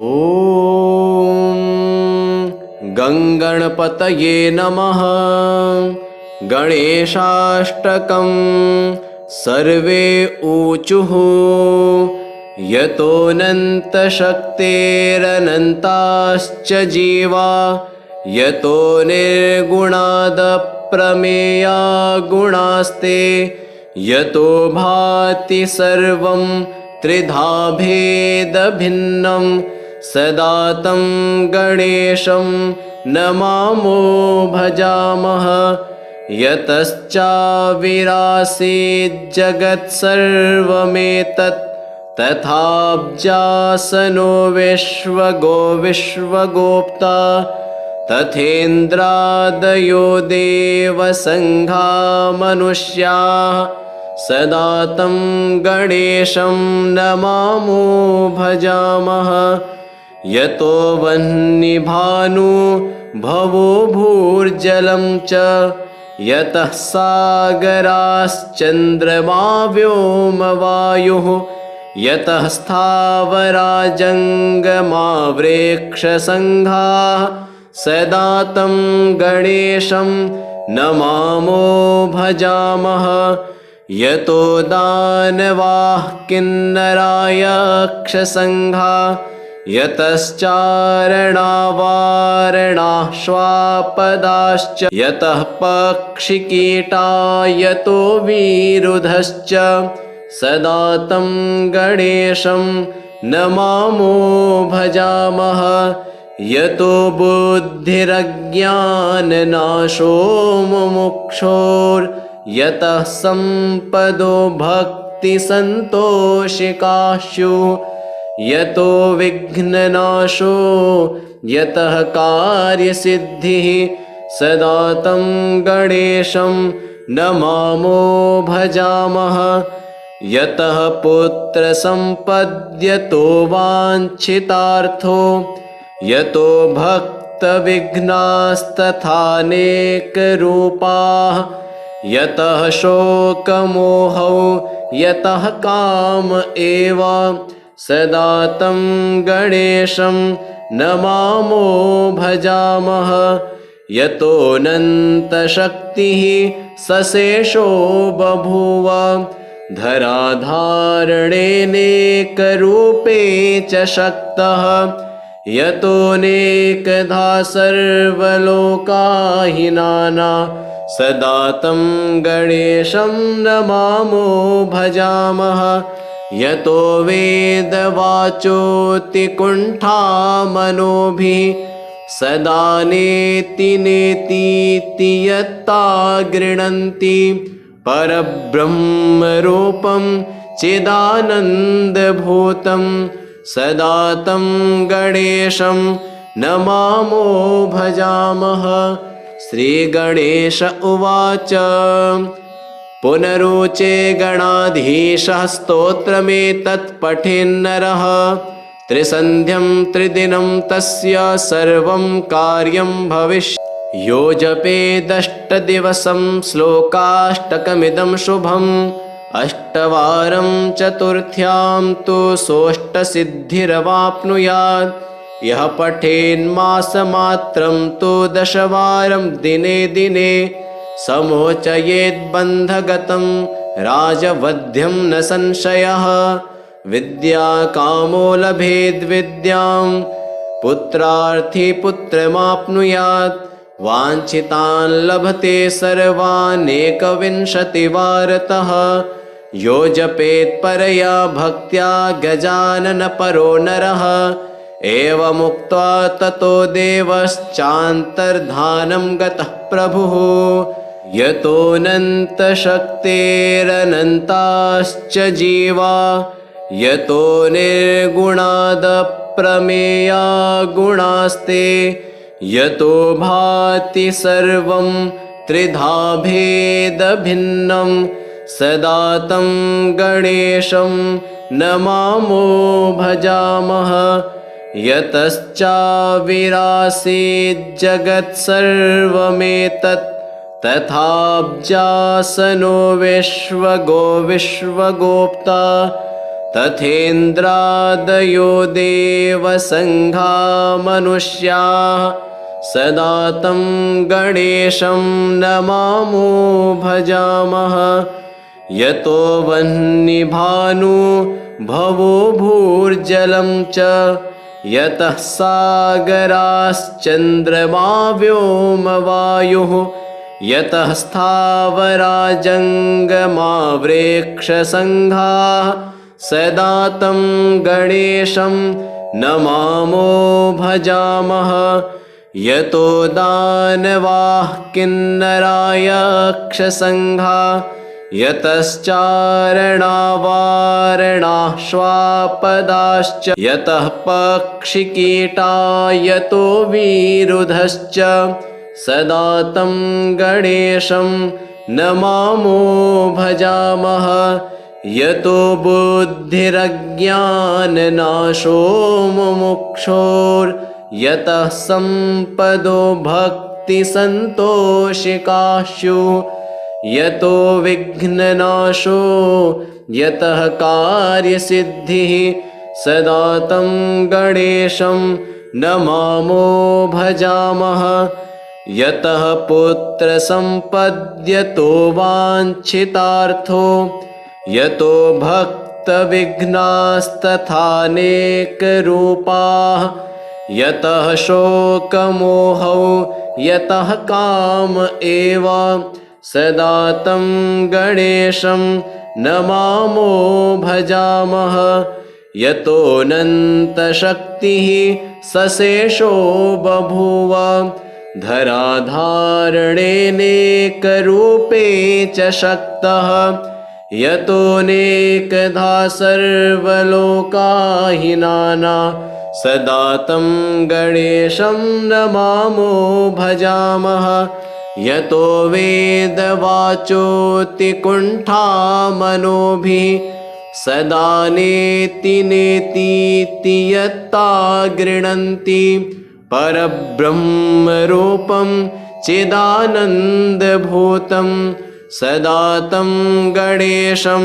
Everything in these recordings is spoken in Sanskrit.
ॐ गङ्गणपतये नमः। गणेशाष्टकं सर्वे ऊचुः। यतोऽनन्तशक्तेरनन्ताश्च जीवा, यतो निर्गुणादप्रमेया गुणास्ते, यतो भाति सर्वं त्रिधा भेदभिन्नं, सदा तं गणेशं नमामो भजामः। यतश्चाविरासीज्जगत्सर्वमेतत्, तथाब्जासनो विश्वगो विश्वगोप्ता, तथेन्द्रादयो देवसङ्घा मनुष्याः, सदा तं गणेशं नमामो भजामः। यतो वह्निभानु भवो भूर्जलं च, यतः सागराश्चन्द्रमा व्योमवायुः, यतः स्थावरा जङ्गमा वृक्षसङ्घाः, सदा तं गणेशं नमामो भजामः। यतो दानवाः किन्नरायक्षसङ्घा, यतश्चारणावारणाः श्वापदाश्च, यतः पक्षिकीटा यतो विरुधश्च, सदा तं गणेशं नमामो भजामः। यतो बुद्धिरज्ञाननाशो मुमुक्षोर्, यतः सम्पदो भक्तिसन्तोषिकास्युः, यतो विघ्ननाशो यतः कार्यसिद्धिः, सदा तं गणेशं नमामो भजामः। यतः पुत्रसम्पद्यतो वाञ्छितार्थो, यतो भक्तविघ्नास्तथानेकरूपाः, यतः शोकमोहौ यतः काम एव, सदा तं गणेशं नमामो भजामः। यतोऽनन्तशक्तिः सशेषो बभूव, धराधारणेनेकरूपे च शक्तः, यतोऽनेकधा सर्वलोकाहिनाना, सदा तं गणेशं नमामो भजामः। यतो वेदवाचोऽतिकुण्ठा मनोभिः, सदा नेति नेतीति यत्ता गृह्णन्ति, परब्रह्मरूपं चिदानन्दभूतं, सदा तं गणेशं नमामो भजामः। श्रीगणेश उवाच पुनरुचे गणाधीशः स्तोत्रमेतत् पठेन्नरः, त्रिसन्ध्यं त्रिदिनं तस्य सर्वं कार्यं भविष्यति। यो जपेदष्टदिवसं श्लोकाष्टकमिदं शुभम्, अष्टवारं चतुर्थ्यां तु सोऽष्टसिद्धिरवाप्नुयात्। यः पठेन्मासमात्रं तु दशवारं दिने दिने, समोचयेद्बन्धगतं राजवध्यं न संशयः। विद्याकामो लभेद्विद्यां, पुत्रार्थी पुत्रमाप्नुयात्। वाञ्छितान् लभते सर्वानेकविंशतिवारतः, यो जपेत् परया भक्त्या गजाननपरो नरः। एवमुक्त्वा ततो देवश्चान्तर्धानं गतः प्रभुः। यतोऽनन्तशक्तेरनन्ताश्च जीवा, यतो निर्गुणादप्रमेया गुणास्ते, यतो भाति सर्वं त्रिधा भेदभिन्नं, सदा तं गणेशं नमामो भजामः। यतश्चाविरासीज्जगत्सर्वमेतत्, तथाब्जासनो विश्वगो विश्वगोप्ता, तथेन्द्रादयो देवसङ्घा मनुष्याः सदा तं गणेशं नमामो भजामः। यतो वह्निभानु भवो भूर्जलं च यतः सागराश्चन्द्रमा व्योमवायुः यतः स्थावरा जङ्गमा वृक्षसङ्घाः सदा तं गणेशं नमामो भजामः। यतो दानवाः किन्नरायक्षसङ्घा यतश्चारणावारणाः श्वापदाश्च यतः पक्षिकीटा यतो विरुधश्च सदा तं गणेशं नमामो भजामः। यतो बुद्धिरज्ञाननाशो मुमुक्षोर्यतः सम्पदो भक्तिसन्तोषिकाशु यतो विघ्ननाशो यतः कार्यसिद्धिः सदा तं गणेशं नमामो भजामः। यतः पुत्रसम्पद्यतो वाञ्छितार्थो यतो भक्तविघ्नास्तथानेकरूपाः यतः शोकमोहौ यतः काम एव सदा तं गणेशं नमामो भजामः। यतोऽनन्तशक्तिः सशेषो बभूव धराधारणेनेकरूपे च शक्तः यतोऽनेकधा सर्वलोकाहिनाना सदा तं गणेशं नमामो भजामः। यतो वेदवाचोऽतिकुण्ठा मनोभिः सदा नेति नेतीति यत्ता गृह्णन्ति परब्रह्मरूपं चिदानन्दभूतं सदा तं गणेशं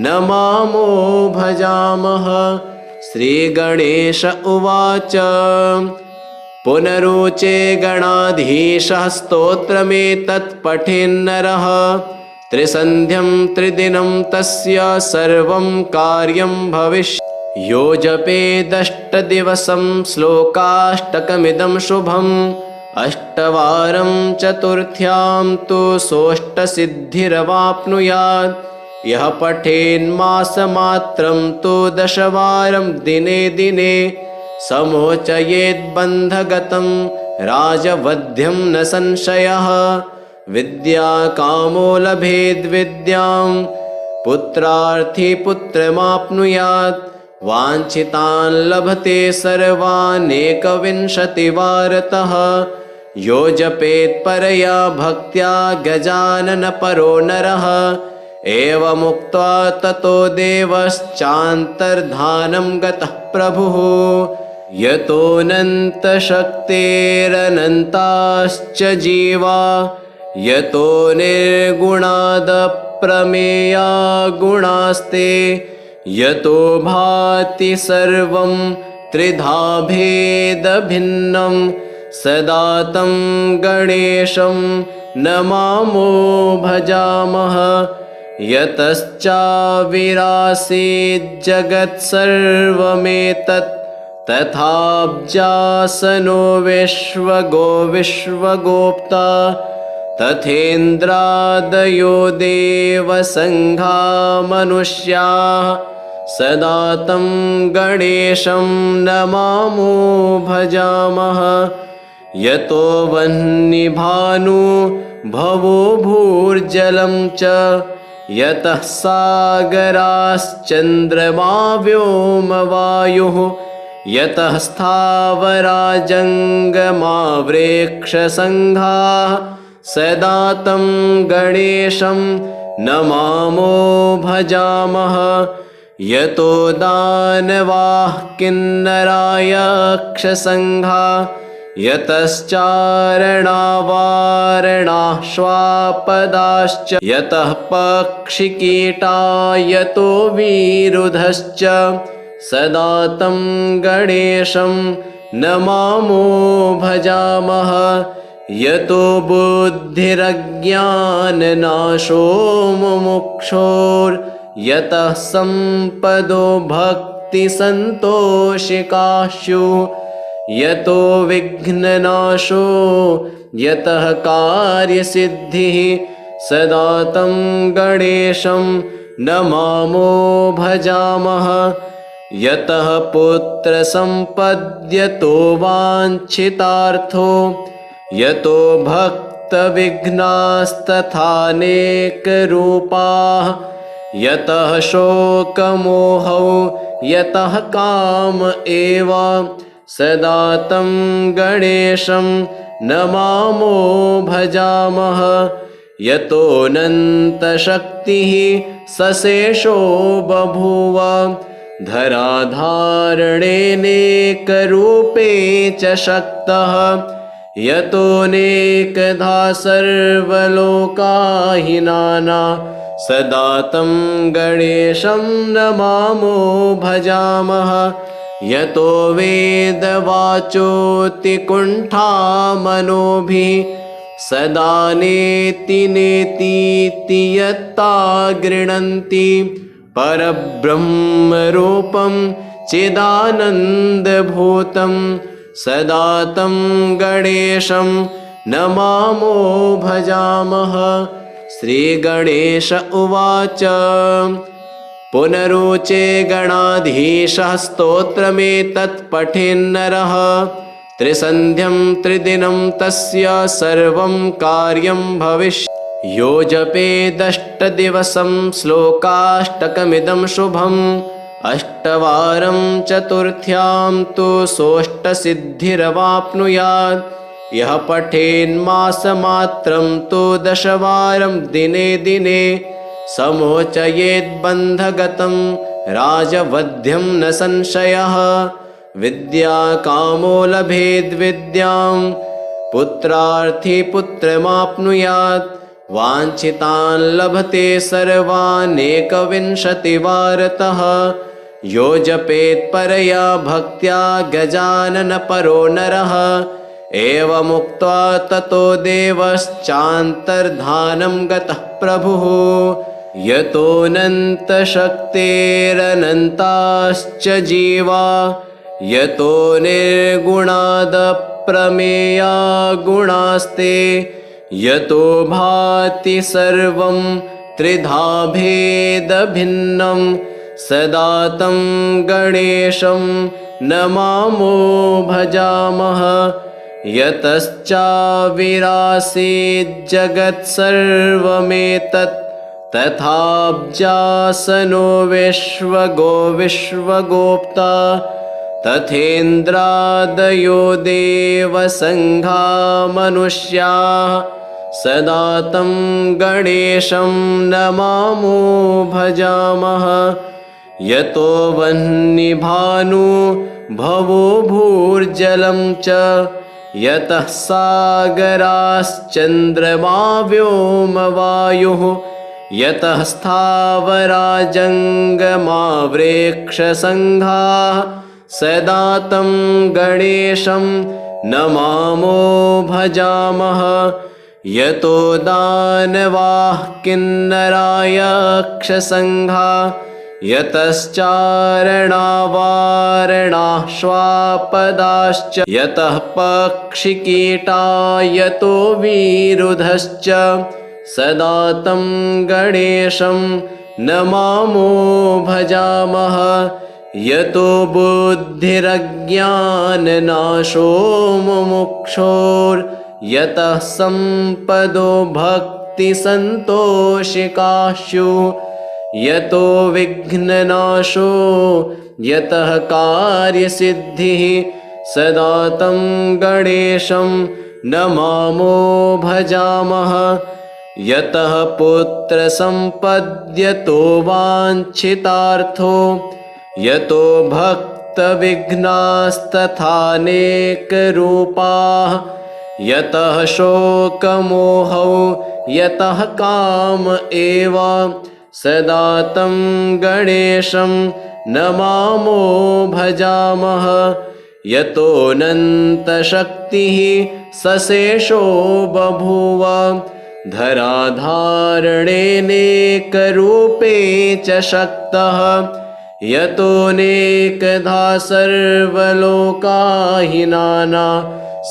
नमामो भजामः। श्रीगणेश उवाच पुनरुचे गणाधीशः स्तोत्रमेतत् पठेन्नरः त्रिसन्ध्यं त्रिदिनं तस्य सर्वं कार्यं भविष्यति। यो जपेदष्टदिवसं श्लोकाष्टकमिदं शुभम् अष्टवारं चतुर्थ्यां तु सोऽष्टसिद्धिरवाप्नुयात्। यः पठेन्मासमात्रं तु दशवारं दिने दिने समोचयेद्बन्धगतं राजवध्यं न संशयः। विद्याकामो लभेद्विद्यां पुत्रार्थी पुत्रमाप्नुयात्। वाञ्छितान् लभते सर्वानेकविंशतिवारतः। यो जपेत् परया भक्त्या गजाननपरो नरः। एवमुक्त्वा ततो देवश्चान्तर्धानं गतः प्रभुः। यतोऽनन्तशक्तेरनन्ताश्च जीवा यतो निर्गुणादप्रमेया गुणास्ते यतो भाति सर्वं त्रिधा भेदभिन्नं सदा तं गणेशं नमामो भजामः। यतश्चाविरासीज्जगत्सर्वमेतत् तथाब्जासनो विश्वगो विश्वगोप्ता तथेन्द्रादयो देवसङ्घा मनुष्याः सदा तं गणेशं नमामो भजामः। यतो वह्निभानु भवो भूर्जलं च यतः सागराश्चन्द्रमा व्योमवायुः यतः स्थावरा जङ्गमा वृक्षसङ्घाः सदा तं गणेशं नमामो भजामः। यतो दानवाः किन्नरायक्षसङ्घा यतश्चारणावारणाश्वापदाश्च यतः पक्षिकीटा यतो विरुधश्च सदा तं गणेशं नमामो भजामः यतो बुद्धिरज्ञाननाशो मुमुक्षोर्यतः सम्पदो भक्तिसन्तोषिकास्युः यतो विघ्ननाशो यतः कार्यसिद्धिः सदा तं गणेशं नमामो भजामः यतः पुत्रसम्पद्यतो वाञ्छितार्थो यतो भक्तविघ्नास्तथानेकरूपाः यतः शोकमोहौ यतः काम एव सदा तं गणेशं नमामो भजामः यतोऽनन्तशक्तिः सशेषो बभूव धराधारणेनेकरूपे च शक्तः यतोऽनेकधा सर्वलोकाहिनाना सदा तं गणेशं नमामो भजामः यतो वेदवाचोऽतिकुण्ठा मनोभिः सदा नेति नेतीति यत्ता गृह्णन्ति परब्रह्मरूपं चिदानन्दभूतं सदा तं गणेशं नमामो भजामः श्रीगणेश उवाच पुनरुचे गणाधीशः स्तोत्रमेतत् पठेन्नरः त्रिसन्ध्यं त्रिदिनं तस्य सर्वं कार्यं भविष्यति यो जपेदष्टदिवसं श्लोकाष्टकमिदं शुभम् अष्टवारं चतुर्थ्यां तु सोऽष्टसिद्धिरवाप्नुयात् यः पठेन्मासमात्रं तु दशवारं दिने दिने समोचयेद्बन्धगतं राजवध्यं न संशयः विद्याकामो लभेद्विद्यां पुत्रार्थी पुत्रमाप्नुयात् वाञ्छितान् लभते सर्वानेकविंशतिवारतः यो जपेत् परया भक्त्या गजाननपरो नरः एवमुक्त्वा ततो देवश्चान्तर्धानं गतः प्रभुः यतोऽनन्तशक्तेरनन्ताश्च जीवा यतो निर्गुणादप्रमेया गुणास्ते यतो भाति सर्वं त्रिधा भेदभिन्नं सदा तं गणेशं नमामो भजामः यतश्चाविरासीज्जगत्सर्वमेतत् तथाब्जासनो विश्वगो विश्वगोप्ता तथेन्द्रादयो देवसङ्घा मनुष्याः सदा तं गणेशं नमामो भजामः यतो वह्निभानु भवो भूर्जलं च यतः सागराश्चन्द्रमा व्योमवायुः यतः स्थावरा जङ्गमा वृक्षसङ्घाः सदा तं गणेशं नमामो भजामः यतो दानवाः किन्नरायक्षसङ्घा यतश्चारणावारणाश्वापदाश्च यतः पक्षिकीटा यतो विरुधश्च सदा तं गणेशं नमामो भजामः यतो बुद्धिरज्ञाननाशो मुमुक्षोर्यतः सम्पदो भक्तिसन्तोषिकास्युः यतो विघ्ननाशो यतः कार्यसिद्धिः सदा तं गणेशं नमामो भजामः यतः पुत्रसम्पद्यतो वाञ्छितार्थो यतो भक्तविघ्नास्तथानेकरूपाः भक्तविघ्नास्तथानेकरूपाः यतः शोकमोहौ यतः काम एव सदा तं गणेशं नमामो भजामः यतोऽनन्तशक्तिः सशेषो बभूव धराधारणेनेकरूपे च शक्तः यतोऽनेकधा सर्वलोकाहिनाना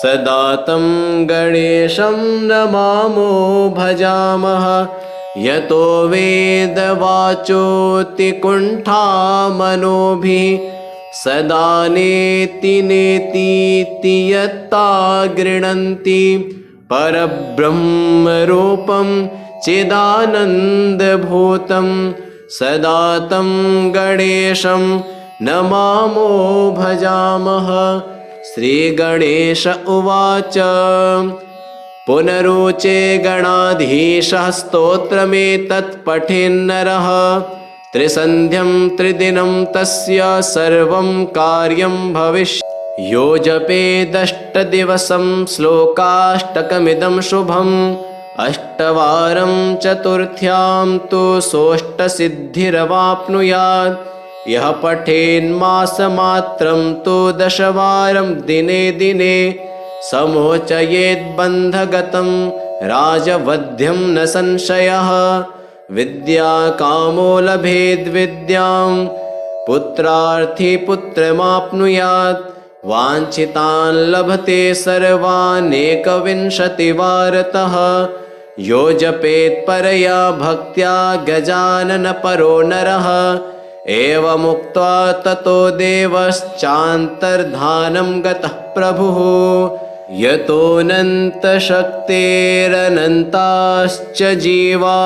सदा तं गणेशं नमामो भजामः यतो वेदवाचोऽतिकुण्ठा मनोभिः सदा नेति नेतीति यत्ता गृह्णन्ति परब्रह्मरूपं चिदानन्दभूतं सदा तं गणेशं नमामो भजामः। श्रीगणेश उवाच पुनरुचे गणाधीशः स्तोत्रमेतत् पठेन्नरः त्रिसन्ध्यं त्रिदिनं तस्य सर्वं कार्यं भविष्यति यो जपेदष्टदिवसं श्लोकाष्टकमिदं शुभम् अष्टवारं चतुर्थ्यां तु सोऽष्टसिद्धिरवाप्नुयात् यः पठेन्मासमात्रं तु दशवारं दिने दिने समोचयेद्बन्धगतं राजवध्यं न संशयः विद्याकामो लभेद्विद्यां पुत्रार्थी पुत्रमाप्नुयात् वाञ्छितान् लभते सर्वानेकविंशतिवारतः यो जपेत् परया भक्त्या गजाननपरो नरः एवमुक्त्वा ततो देवश्चान्तर्धानं गतः प्रभुः यतोऽनन्तशक्तेरनन्ताश्च जीवा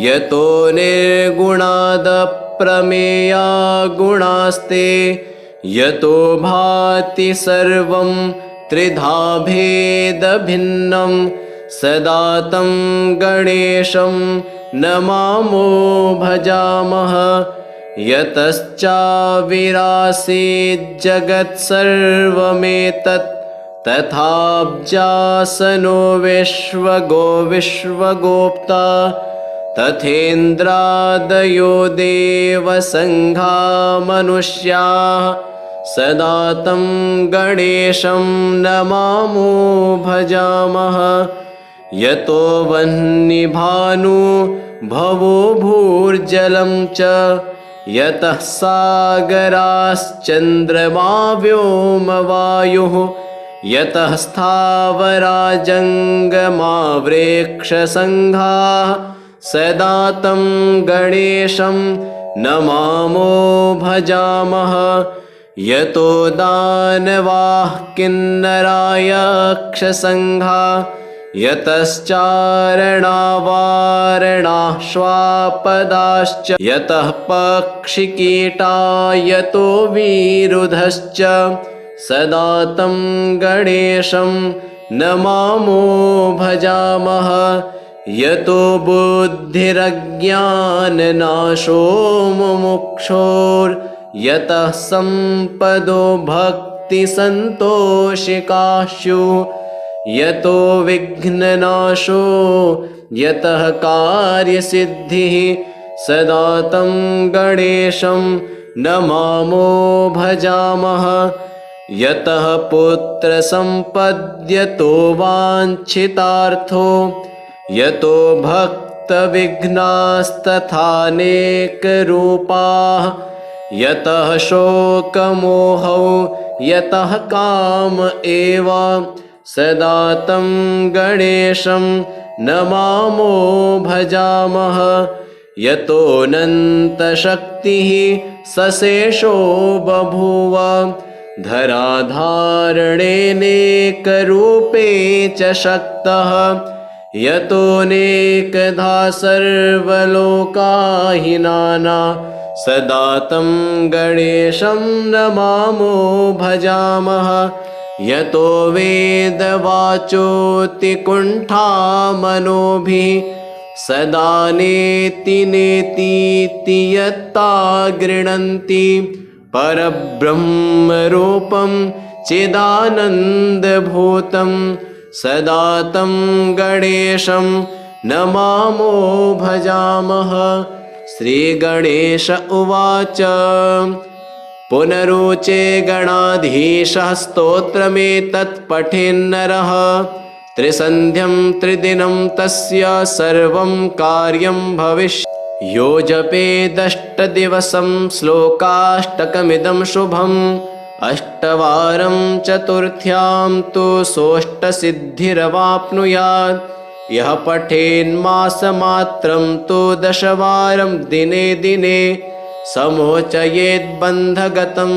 यतो निर्गुणादप्रमेया गुणास्ते यतो भाति सर्वं त्रिधा भेदभिन्नं सदा तं गणेशं नमामो भजामः यतश्चाविरासीज्जगत्सर्वमेतत् तथाब्जासनो विश्वगो विश्वगोप्ता तथेन्द्रादयो देवसङ्घा मनुष्याः सदा तं गणेशं नमामो भजामः यतो वह्निभानु भवो भूर्जलं च यतः सागराश्चन्द्रमा व्योमवायुः यतः स्थावरा जङ्गमा वृक्षसङ्घाः सदा तं गणेशं नमामो भजामः यतो दानवाः किन्नरायक्षसङ्घा यतश्चारणावारणाः श्वापदाश्च यतः पक्षिकीटा यतो विरुधश्च सदा तं गणेशं नमामो भजामः यतो बुद्धिरज्ञाननाशो मुमुक्षोर्यतः सम्पदो भक्तिसन्तोषिकाशु यतो विघ्ननाशो यतः कार्यसिद्धिः सदा तं गणेशं नमामो भजामः यतः पुत्रसम्पद्यतो वाञ्छितार्थो यतो भक्तविघ्नास्तथानेकरूपाः यतः शोकमोहौ यतः काम एव सदा तं गणेशं नमामो भजामः यतोऽनन्तशक्तिः सशेषो बभूव धराधारणेनेकरूपे च शक्तः यतोऽनेकधा सर्वलोकाहिनाना सदा तं गणेशं नमामो भजामः यतो वेदवाचोऽतिकुण्ठा मनोभिः सदा नेति नेतीति यत्ता गृह्णन्ति परब्रह्मरूपं चिदानन्दभूतं सदा तं गणेशं नमामो भजामः। श्रीगणेश उवाच पुनरुचे गणाधीशः स्तोत्रमेतत् पठेन्नरः त्रिसन्ध्यं त्रिदिनं तस्य सर्वं कार्यं भविष्यति। यो जपेदष्टदिवसं श्लोकाष्टकमिदं शुभम् अष्टवारं चतुर्थ्यां तु सोऽष्टसिद्धिरवाप्नुयात्। यः पठेन्मासमात्रं तु दशवारं दिने दिने समोचयेद्बन्धगतं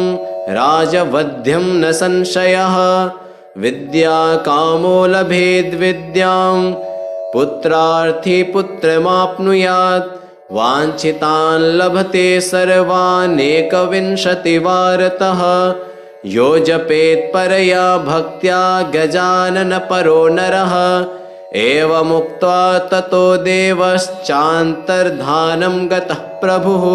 राजवध्यं न संशयः। विद्याकामो लभेद्विद्यां पुत्रार्थी पुत्रमाप्नुयात्। वाञ्छितान् लभते सर्वानेकविंशतिवारतः। यो जपेत् परया भक्त्या गजाननपरो नरः। एवमुक्त्वा ततो देवश्चान्तर्धानं गतः प्रभुः।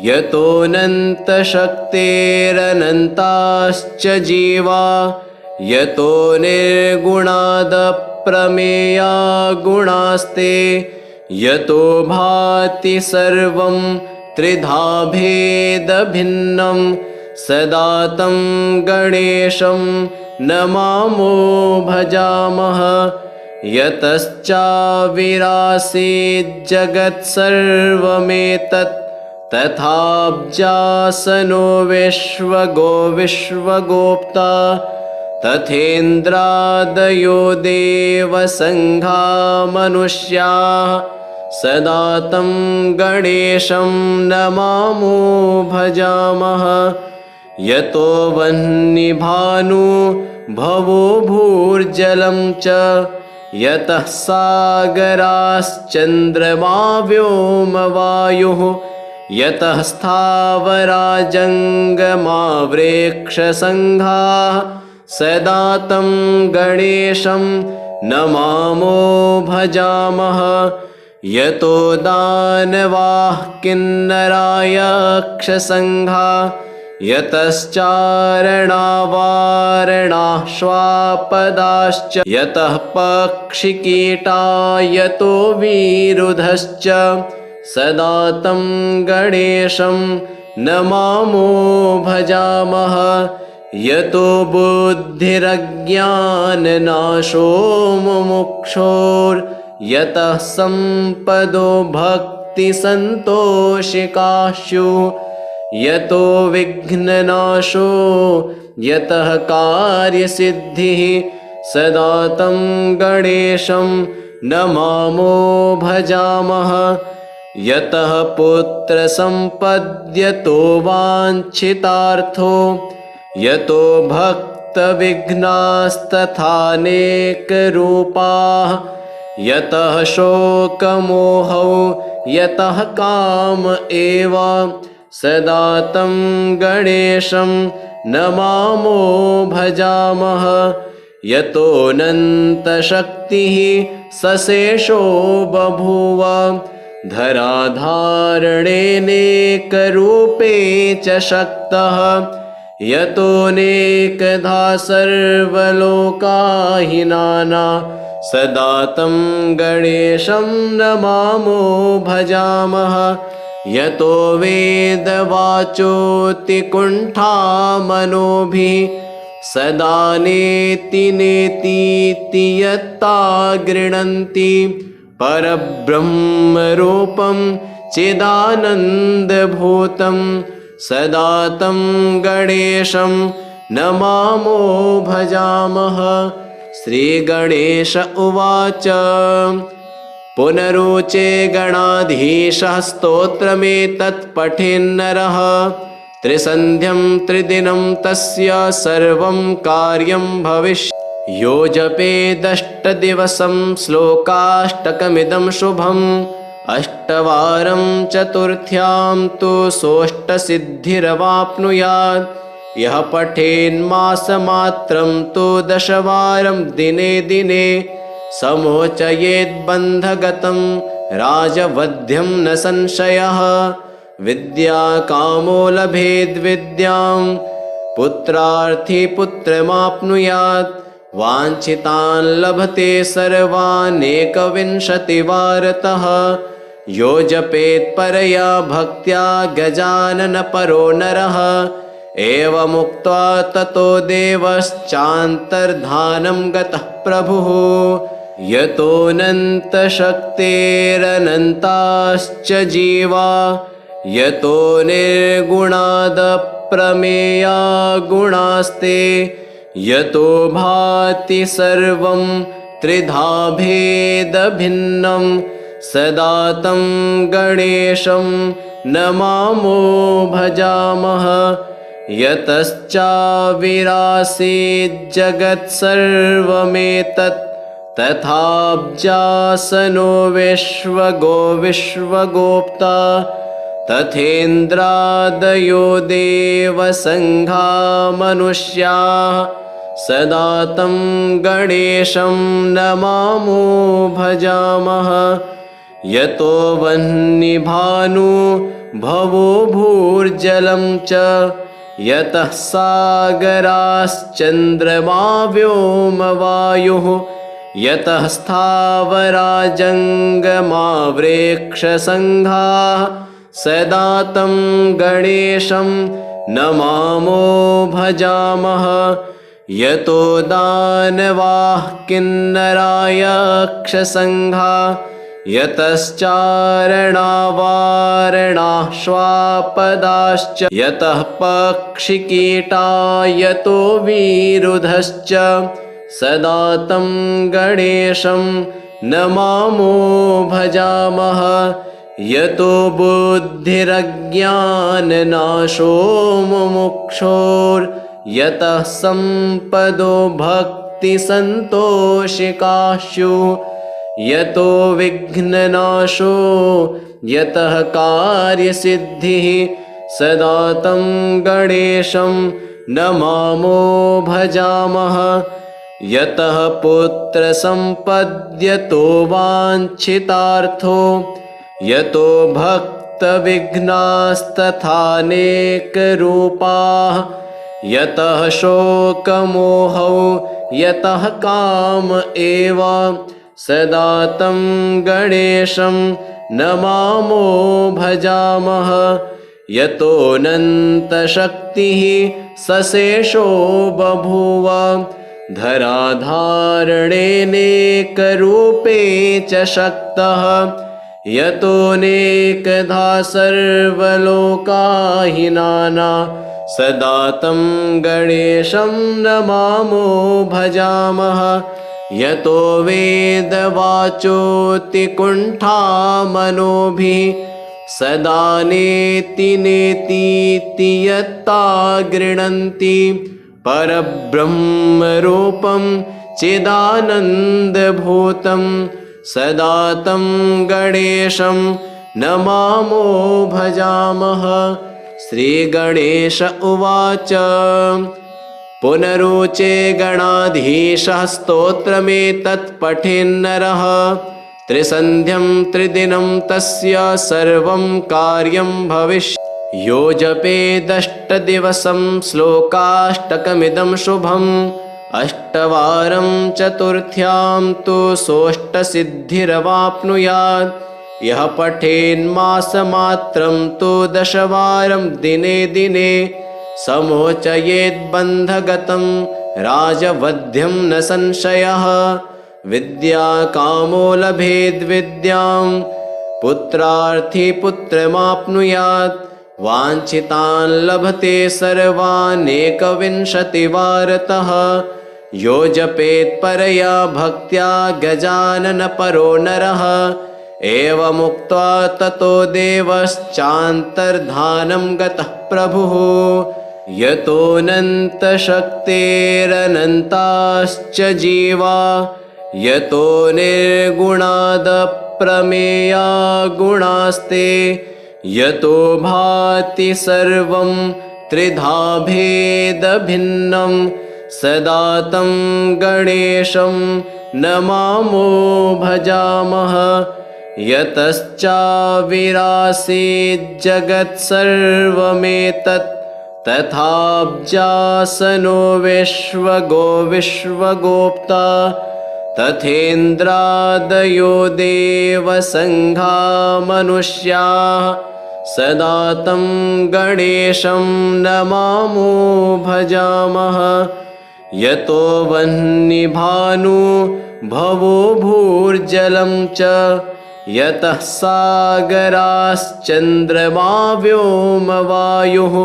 यतोऽनन्तशक्तेरनन्ताश्च जीवा यतो निर्गुणादप्रमेया गुणास्ते। यतो भाति सर्वं त्रिधा भेदभिन्नं सदा तं गणेशं नमामो भजामः। यतश्चाविरासीज्जगत्सर्वमेतत् तथाब्जासनो विश्वगो विश्वगोप्ता। तथेन्द्रादयो देवसङ्घा मनुष्याः सदा तं गणेशं नमामो भजामः। यतो वह्निभानु भवो भूर्जलं च यतः सागराश्चन्द्रमा व्योमवायुः। यतः स्थावरा जङ्गमा वृक्षसङ्घाः सदा तं गणेशं नमामो भजामः। यतो दानवाः किन्नरायक्षसङ्घा यतश्चारणावारणाः श्वापदाश्च। यतः पक्षिकीटा यतो विरुधश्च सदा तं गणेशं नमामो भजामः। यतो बुद्धिरज्ञाननाशो मुमुक्षोर्यतः सम्पदो भक्तिसन्तोषिकास्युः। यतो विघ्ननाशो यतः कार्यसिद्धिः सदा तं गणेशं नमामो भजामः। यतः पुत्रसम्पद्यतो वाञ्छितार्थो यतो भक्तविघ्नास्तथानेकरूपाः। यतः शोकमोहौ यतः काम एव सदा तं गणेशं नमामो भजामः। यतोऽनन्तशक्तिः सशेषो बभूव धराधारणेनेकरूपे च शक्तः। यतोऽनेकधा सर्वलोकाहिनाना सदा तं गणेशं नमामो भजामः। यतो वेदवाचोऽतिकुण्ठा मनोभिः सदा नेति नेतीति यत्ता गृह्णन्ति। परब्रह्मरूपं चिदानन्दभूतं सदा तं गणेशं नमामो भजामः। श्रीगणेश उवाच पुनरुचे गणाधीशः स्तोत्रमेतत् पठेन्नरः त्रिसन्ध्यं त्रिदिनं तस्य सर्वं कार्यं भविष्यति। यो जपेदष्टदिवसं श्लोकाष्टकमिदं शुभम् अष्टवारं चतुर्थ्यां तु सोऽष्टसिद्धिरवाप्नुयात्। यः पठेन्मासमात्रं तु दशवारं दिने दिने समोचयेद्बन्धगतं राजवध्यं न संशयः। विद्या कामो लभेद्विद्यां पुत्रार्थी पुत्रमाप्नुयात् वाञ्छितान् लभते सर्वानेकविंशतिवारतः यो जपेत् परया भक्त्या गजाननपरो नरः एवमुक्त्वा ततो देवश्चान्तर्धानं गतः प्रभुः यतोऽनन्तशक्तेरनन्ताश्च जीवा यतो निर्गुणादप्रमेया गुणास्ते यतो भाति सर्वं त्रिधा भेदभिन्नं सदा तं गणेशं नमामो भजामः यतश्चाविरासीज्जगत्सर्वमेतत् तथाब्जासनो विश्वगो विश्वगोप्ता तथेन्द्रादयो देवसङ्घा मनुष्याः सदा तं गणेशं नमामो भजामः यतो वह्निभानु भवो भूर्जलं च यतः सागराश्चन्द्रमा व्योमवायुः यतः स्थावरा जङ्गमा वृक्षसङ्घाः सदा तं गणेशं नमामो भजामः यतो दानवाः किन्नरायक्षसङ्घा यतश्चारणावारणाः श्वापदाश्च यतः पक्षिकीटा यतो विरुधश्च सदा तं गणेशं नमामो भजामः यतो बुद्धिरज्ञाननाशो मुमुक्षोर्यतः सम्पदो भक्तिसन्तोषिकाशु यतो विघ्ननाशो यतः कार्यसिद्धिः सदा तं गणेशं नमामो भजामः यतः पुत्रसम्पद्यतो वाञ्छितार्थो यतो भक्तविघ्नास्तथानेकरूपाः यतः शोकमोहौ यतः काम एव सदा तं गणेशं नमामो भजामः यतोऽनन्तशक्तिः सशेषो बभूव धराधारणेनेकरूपे च शक्तः यतोऽनेकधा सर्वलोकाहिनाना सदा तं गणेशं नमामो भजामः यतो वेदवाचोऽतिकुण्ठा मनोभिः सदा नेति नेतीति यत्ता गृह्णन्ति परब्रह्मरूपं चिदानन्दभूतं सदा तं गणेशं नमामो भजामः श्रीगणेश उवाच पुनरुचे गणाधीशः स्तोत्रमेतत् पठेन्नरः त्रिसन्ध्यं त्रिदिनं तस्य सर्वं कार्यं भविष्यति यो जपेदष्टदिवसं श्लोकाष्टकमिदं शुभम् अष्टवारं चतुर्थ्यां तु सोऽष्टसिद्धिरवाप्नुयात् यः पठेन्मासमात्रं तु दशवारं दिने दिने समोचयेद्बन्धगतं राजवध्यं न संशयः विद्या कामो लभेद्विद्यां पुत्रार्थी पुत्रमाप्नुयात् वाञ्छितान् लभते सर्वानेकविंशतिवारतः यो जपेत् परया भक्त्या गजाननपरो नरः एवमुक्त्वा ततो देवश्चान्तर्धानं गतः प्रभुः यतोऽनन्तशक्तेरनन्ताश्च जीवा यतो निर्गुणादप्रमेया गुणास्ते यतो भाति सर्वं त्रिधा भेदभिन्नं सदा तं गणेशं नमामो भजामः यतश्चाविरासीज्जगत्सर्वमेतत् तथाब्जासनो विश्वगोप्ता तथेन्द्रादयो देवसङ्घा मनुष्याः सदा तं गणेशं नमामो भजामः। यतो वह्निभानु भवो भूर्जलं च यतः सागराश्चन्द्रमा व्योमवायुः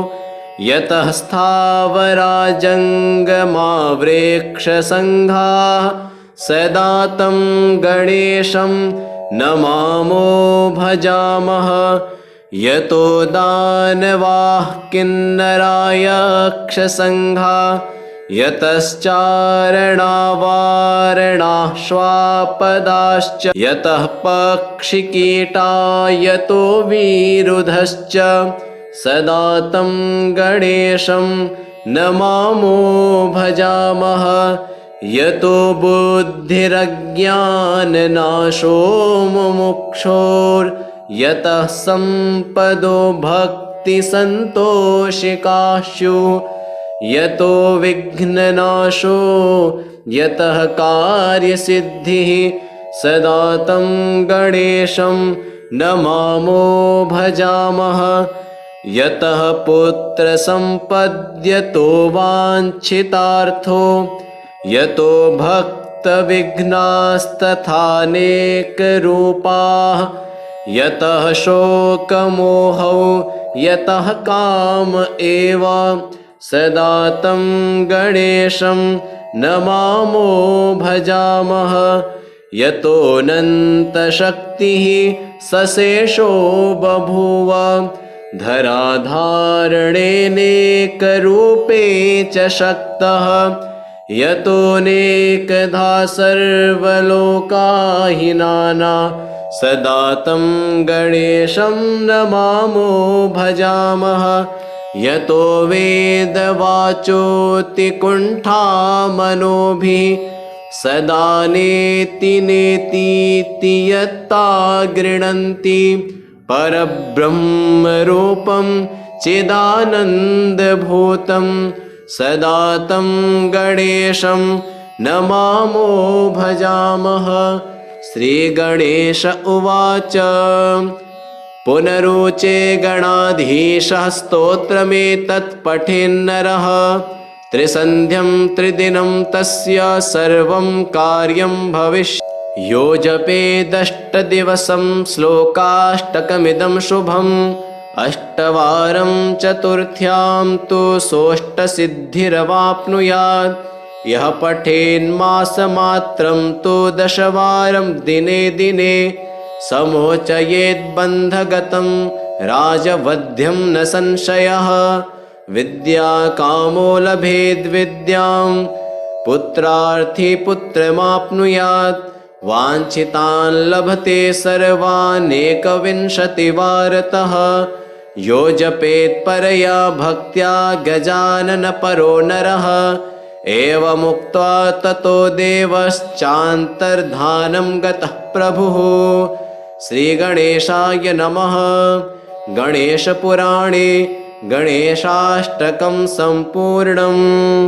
यतः स्थावरा जङ्गमा वृक्षसङ्घाः सदा तं गणेशं नमामो भजामः। यतो दानवाः किन्नरायक्षसङ्घा यतश्चारणावारणाः श्वापदाश्च यतः पक्षिकीटा यतो विरुधश्च सदा तं गणेशं नमामो भजामः। यतो बुद्धिरज्ञाननाशो मुमुक्षोर्यतः सम्पदो भक्तिसन्तोषिकाशु यतो विघ्ननाशो यतः कार्यसिद्धिः सदा तं गणेशं नमामो भजामः। यतः पुत्रसम्पद्यतो वाञ्छितार्थो यतो भक्तविघ्नास्तथानेकरूपाः यतः शोकमोहौ यतः काम एव सदा तं गणेशं नमामो भजामः। यतोऽनन्तशक्तिः सशेषो बभूव धराधारणेनेकरूपे च शक्तः यतोऽनेकधा सर्वलोकाहिनाना सदा तं गणेशं नमामो भजामः। यतो वेदवाचोऽतिकुण्ठा मनोभिः सदा नेति नेतीति यत्ता गृह्णन्ति परब्रह्मरूपं चिदानन्दभूतं सदा तं गणेशं नमामो भजामः। श्रीगणेश उवाच पुनरुचे गणाधीशः स्तोत्रमेतत् पठेन्नरः त्रिसन्ध्यं त्रिदिनं तस्य सर्वं कार्यं भविष्यति। यो जपेदष्टदिवसं श्लोकाष्टकमिदं शुभम् अष्टवारं चतुर्थ्यां तु सोऽष्टसिद्धिरवाप्नुयात्। यः पठेन्मासमात्रं तु दशवारं दिने दिने समोचयेद्बन्धगतं राजवध्यं न संशयः। विद्याकामो लभेद्विद्यां पुत्रार्थी पुत्रमाप्नुयात्। वाञ्छितान् लभते सर्वानेकविंशतिवारतः। यो जपेत् परया भक्त्या गजाननपरो नरः। एवमुक्त्वा ततो देवश्चान्तर्धानं गतः प्रभुः। श्रीगणेशाय नमः। गणेशपुराणे गणेशाष्टकं सम्पूर्णम्।